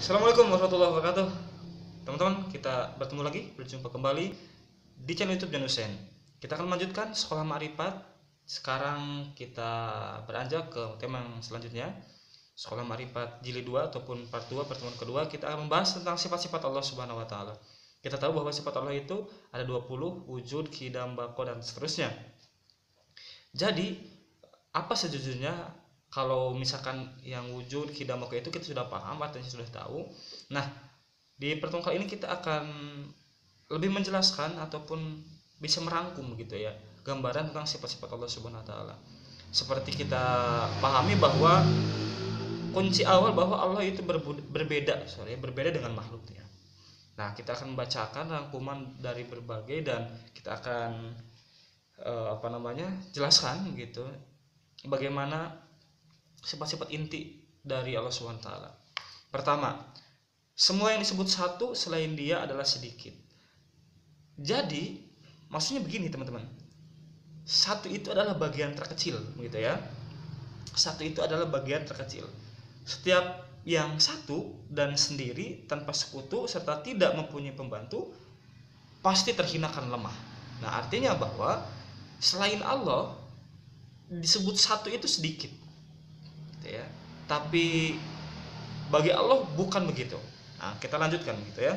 Assalamualaikum warahmatullahi wabarakatuh. Teman-teman, kita berjumpa kembali di channel YouTube Janusen. Kita akan melanjutkan sekolah ma'rifat. Sekarang kita beranjak ke tema yang selanjutnya. Sekolah ma'rifat jilid 2 ataupun part 2, pertemuan kedua, kita akan membahas tentang sifat-sifat Allah Subhanahu wa taala. Kita tahu bahwa sifat Allah itu ada 20, wujud, qidam, baqa, dan seterusnya. Jadi, apa sejujurnya kalau misalkan yang wujud, qidam, baqa itu kita sudah paham, artinya sudah tahu. Nah, di pertemuan kali ini kita akan lebih menjelaskan ataupun bisa merangkum gitu ya, gambaran tentang sifat-sifat Allah Subhanahu wa taala. Seperti kita pahami bahwa kunci awal bahwa Allah itu berbeda dengan makhluknya. Nah, kita akan membacakan rangkuman dari berbagai dan kita akan jelaskan gitu bagaimana sifat-sifat inti dari Allah Subhanahu wa taala. Pertama, semua yang disebut satu selain Dia adalah sedikit. Jadi, maksudnya begini, teman-teman. Satu itu adalah bagian terkecil, gitu ya. Satu itu adalah bagian terkecil. Setiap yang satu dan sendiri tanpa sekutu serta tidak mempunyai pembantu pasti terhinakan lemah. Nah, artinya bahwa selain Allah disebut satu itu sedikit, gitu ya. Tapi bagi Allah bukan begitu. Nah, kita lanjutkan gitu ya.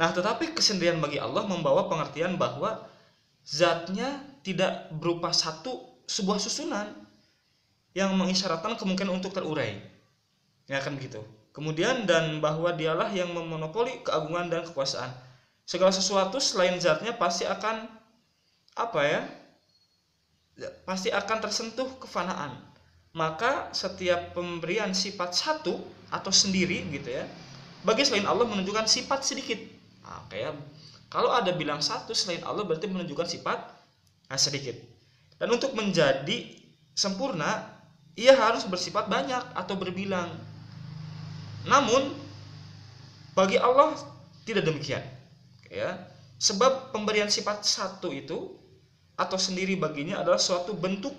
Nah, tetapi kesendirian bagi Allah membawa pengertian bahwa zatnya tidak berupa sebuah susunan yang mengisyaratkan kemungkinan untuk terurai. Ya kan begitu. Kemudian dan bahwa dialah yang memonopoli keagungan dan kekuasaan. Segala sesuatu selain zatnya pasti akan pasti akan tersentuh kefanaan. Maka setiap pemberian sifat satu atau sendiri gitu ya, bagi selain Allah menunjukkan sifat sedikit. Nah, kayak kalau ada bilang satu selain Allah berarti menunjukkan sifat sedikit. Dan untuk menjadi sempurna, ia harus bersifat banyak atau berbilang. Namun bagi Allah tidak demikian. Ya, sebab pemberian sifat satu itu atau sendiri baginya adalah suatu bentuk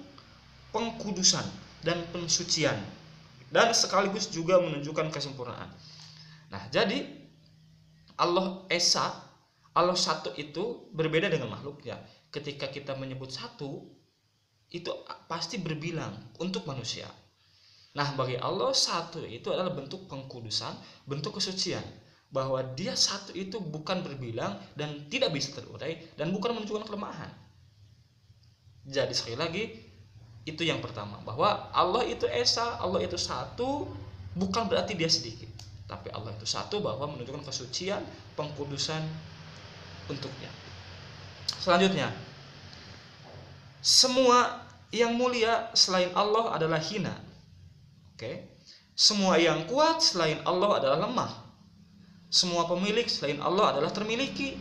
pengkudusan dan pensucian dan sekaligus juga menunjukkan kesempurnaan. Nah, jadi Allah Esa, Allah satu itu berbeda dengan makhluknya. Ketika kita menyebut satu, itu pasti berbilang untuk manusia. Nah, bagi Allah satu itu adalah bentuk pengkudusan, bentuk kesucian. Bahwa dia satu itu bukan berbilang dan tidak bisa terurai dan bukan menunjukkan kelemahan. Jadi sekali lagi, itu yang pertama, bahwa Allah itu Esa, Allah itu satu, bukan berarti dia sedikit, tapi Allah itu satu bahwa menunjukkan kesucian, pengkudusan untuknya. Selanjutnya, semua yang mulia selain Allah adalah hina. Oke. Semua yang kuat selain Allah adalah lemah. Semua pemilik selain Allah adalah termiliki.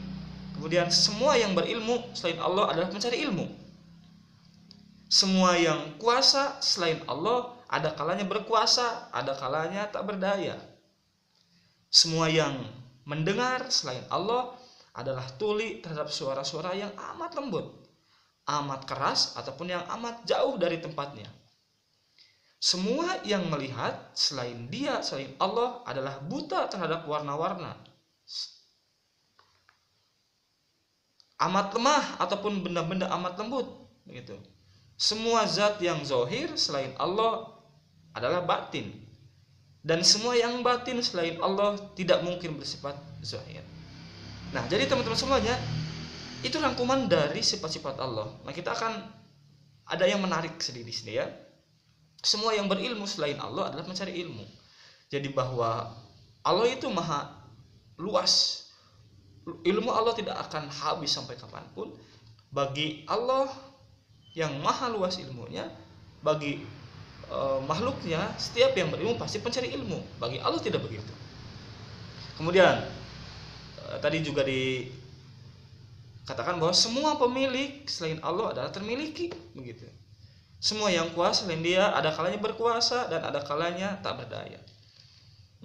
Kemudian semua yang berilmu selain Allah adalah mencari ilmu. Semua yang kuasa selain Allah ada kalanya berkuasa, ada kalanya tak berdaya. Semua yang mendengar selain Allah adalah tuli terhadap suara-suara yang amat lembut, amat keras ataupun yang amat jauh dari tempatnya. Semua yang melihat selain Dia, selain Allah adalah buta terhadap warna-warna, amat lemah ataupun benda-benda amat lembut, begitu. Semua zat yang zohir selain Allah adalah batin. Dan semua yang batin selain Allah tidak mungkin bersifat zohir. Nah, jadi teman-teman semuanya, itu rangkuman dari sifat-sifat Allah. Nah, kita akan ada yang menarik sedikit di sini ya. Semua yang berilmu selain Allah adalah mencari ilmu. Jadi bahwa Allah itu maha luas. Ilmu Allah tidak akan habis sampai kapanpun. Bagi Allah yang maha luas ilmunya, bagi makhluknya, setiap yang berilmu pasti pencari ilmu. Bagi Allah tidak begitu. Kemudian tadi juga dikatakan bahwa semua pemilik selain Allah adalah termiliki, begitu. Semua yang kuasa selain Dia ada kalanya berkuasa dan ada kalanya tak berdaya.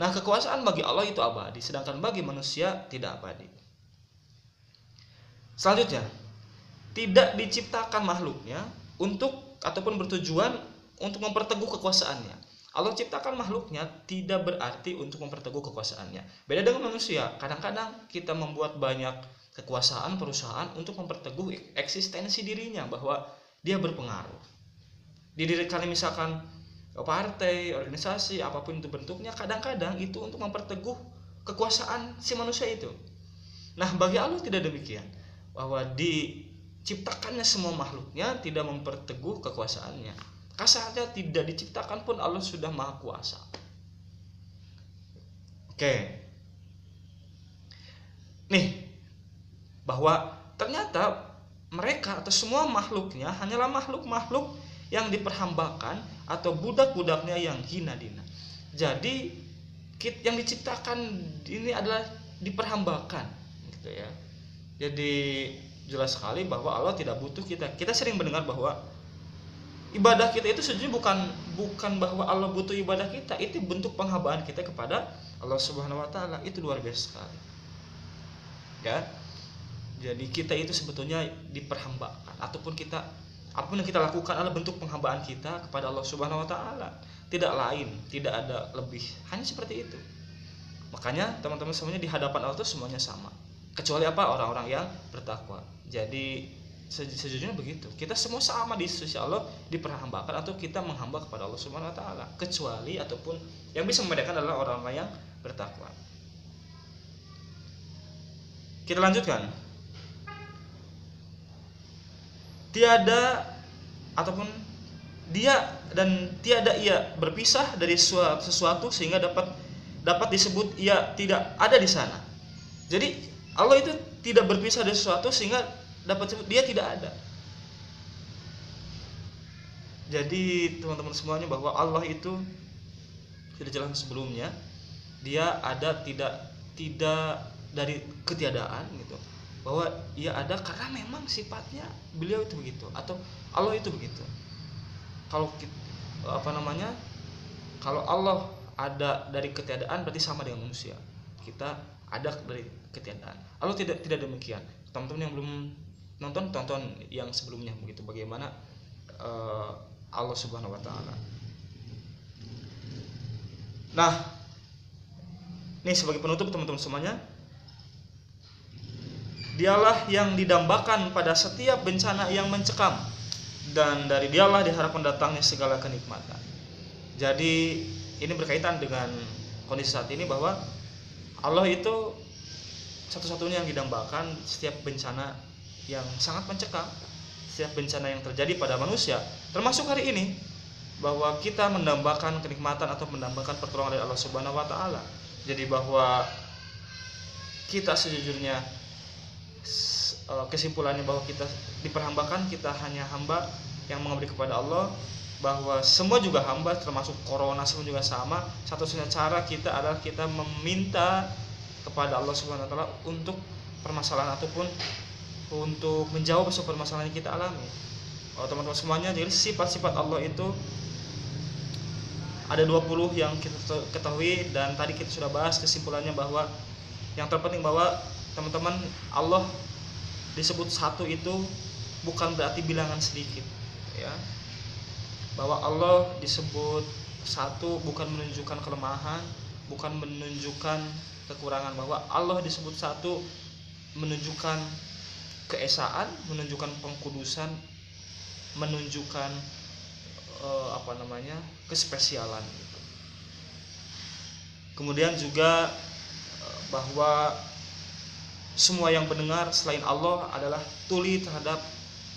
Nah, kekuasaan bagi Allah itu abadi, sedangkan bagi manusia tidak abadi. Selanjutnya, tidak diciptakan makhluknya untuk ataupun bertujuan untuk memperteguh kekuasaannya. Allah ciptakan makhluknya tidak berarti untuk memperteguh kekuasaannya. Beda dengan manusia, kadang-kadang kita membuat banyak kekuasaan perusahaan untuk memperteguh eksistensi dirinya, bahwa dia berpengaruh. Di diri kalian misalkan partai, organisasi, apapun itu bentuknya, kadang-kadang itu untuk memperteguh kekuasaan si manusia itu. Nah, bagi Allah tidak demikian, bahwa diciptakannya semua makhluknya tidak memperteguh kekuasaannya. Kasarnya tidak diciptakan pun Allah sudah maha kuasa. Oke. Nih, bahwa ternyata mereka atau semua makhluknya hanyalah makhluk-makhluk yang diperhambakan atau budak-budaknya yang hina dina. Jadi yang diciptakan ini adalah diperhambakan, gitu ya. Jadi jelas sekali bahwa Allah tidak butuh kita. Kita sering mendengar bahwa ibadah kita itu sejujurnya bukan bahwa Allah butuh ibadah kita, itu bentuk penghambaan kita kepada Allah Subhanahu wa taala. Itu luar biasa sekali. Ya. Jadi kita itu sebetulnya diperhambakan, apapun yang kita lakukan adalah bentuk penghambaan kita kepada Allah Subhanahu wa taala. Tidak lain, tidak ada lebih. Hanya seperti itu. Makanya teman-teman semuanya di hadapan Allah itu semuanya sama. Kecuali apa? Orang-orang yang bertakwa. Jadi sejujurnya begitu. Kita semua sama di sisi Allah, diperhambakan atau kita menghamba kepada Allah Subhanahu wa taala. Kecuali ataupun yang bisa membedakan adalah orang-orang yang bertakwa. Kita lanjutkan. Tiada ataupun dia dan tiada ia berpisah dari sesuatu sehingga dapat disebut ia tidak ada di sana. Jadi Allah itu tidak berpisah dari sesuatu sehingga dapat disebut dia tidak ada. Jadi teman-teman semuanya, bahwa Allah itu sudah jelas sebelumnya, dia ada tidak dari ketiadaan gitu. Bahwa ia ada karena memang sifatnya beliau itu begitu, atau Allah itu begitu. Kalau kalau Allah ada dari ketiadaan berarti sama dengan manusia. Kita ada dari ketiadaan. Allah tidak demikian. Teman-teman yang belum tonton yang sebelumnya begitu, bagaimana Allah Subhanahu wa taala. Nah, ini sebagai penutup teman-teman semuanya, dialah yang didambakan pada setiap bencana yang mencekam, dan dari dialah diharapkan datangnya segala kenikmatan. Jadi ini berkaitan dengan kondisi saat ini, bahwa Allah itu satu-satunya yang didambakan setiap bencana yang sangat mencekam, setiap bencana yang terjadi pada manusia, termasuk hari ini, bahwa kita mendambakan kenikmatan atau mendambakan pertolongan dari Allah Subhanahu wa taala. Jadi bahwa kita sejujurnya, kesimpulannya bahwa kita diperhambakan, kita hanya hamba yang mengabdi kepada Allah, bahwa semua juga hamba, termasuk corona semua juga sama. Satu-satunya cara kita adalah kita meminta kepada Allah Subhanahu wa taala untuk permasalahan ataupun untuk menjawab sebuah permasalahan yang kita alami. Teman-teman semuanya, jadi sifat-sifat Allah itu ada 20 yang kita ketahui, dan tadi kita sudah bahas kesimpulannya, bahwa yang terpenting bahwa teman-teman, Allah disebut satu itu bukan berarti bilangan sedikit, ya. Bahwa Allah disebut satu bukan menunjukkan kelemahan, bukan menunjukkan kekurangan. Bahwa Allah disebut satu menunjukkan keesaan, menunjukkan pengkudusan, menunjukkan kespesialan. Kemudian juga bahwa semua yang mendengar selain Allah adalah tuli terhadap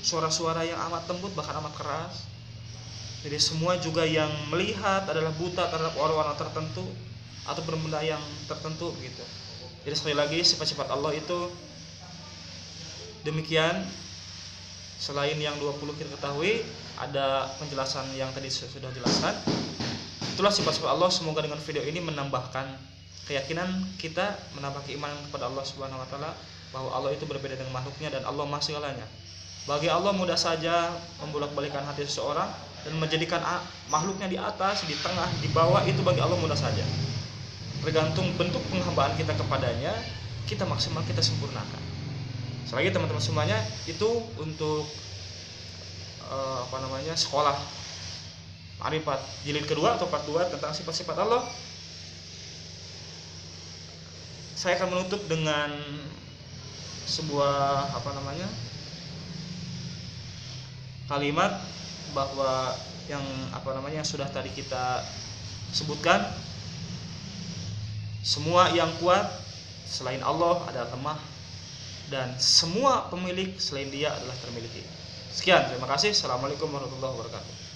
suara-suara yang amat lembut, bahkan amat keras. Jadi semua juga yang melihat adalah buta terhadap warna-warna tertentu atau benda yang tertentu gitu. Jadi sekali lagi, sifat-sifat Allah itu demikian. Selain yang 20 kita ketahui, ada penjelasan yang tadi sudah jelaskan. Itulah sifat-sifat Allah. Semoga dengan video ini menambahkan keyakinan kita, menambah keimanan kepada Allah Subhanahu wa taala, bahwa Allah itu berbeda dengan makhluknya dan Allah Maha segalanya. Bagi Allah mudah saja membolak-balikan hati seseorang dan menjadikan makhluknya di atas, di tengah, di bawah. Itu bagi Allah mudah saja. Tergantung bentuk penghambaan kita kepadanya, kita maksimal, kita sempurnakan. Selagi teman-teman semuanya, itu untuk sekolah Ma'rifat jilid kedua atau part 2 tentang sifat-sifat Allah. Saya akan menutup dengan sebuah kalimat bahwa yang sudah tadi kita sebutkan, semua yang kuat selain Allah adalah lemah, dan semua pemilik selain Dia adalah termiliki. Sekian, terima kasih. Assalamualaikum warahmatullahi wabarakatuh.